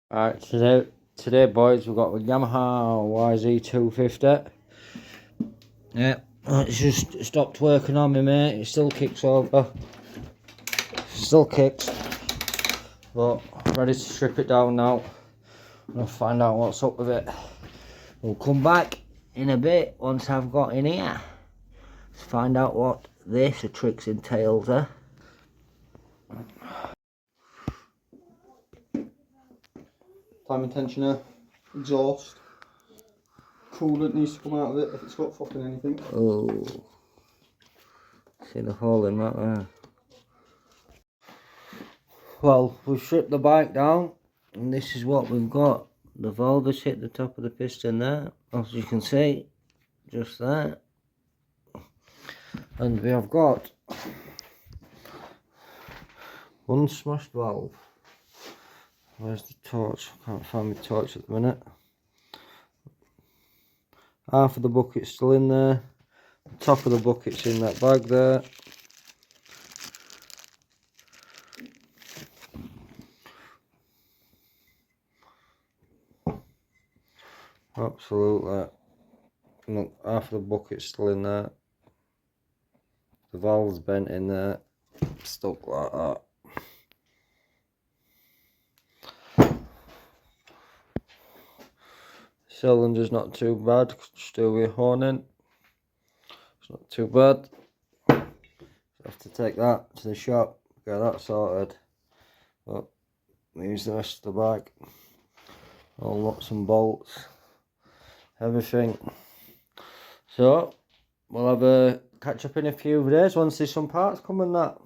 Alright, today boys, we've got a Yamaha YZ250. Yeah, it's just stopped working on me, mate. It still kicks over. Still kicks. But ready to strip it down now. I'll find out what's up with it. We'll come back in a bit once I've got in here. Let's find out what this tricks entails. Timing tensioner, exhaust, coolant needs to come out of it if it's got fucking anything. Oh, see the hole in that there. Well, we've stripped the bike down and this is what we've got. The valve has hit the top of the piston there, as you can see, just there. And we have got one smashed valve. Where's the torch? I can't find my torch at the minute. Half of the bucket's still in there. The top of the bucket's in that bag there. Absolutely. Look, half of the bucket's still in there. The valve's bent in there. Stuck like that. Cylinder's not too bad, still with horning. It's not too bad. Have to take that to the shop, get that sorted. But we use the rest of the bag. All nuts and bolts, everything. So we'll have a catch up in a few days once there's some parts coming that.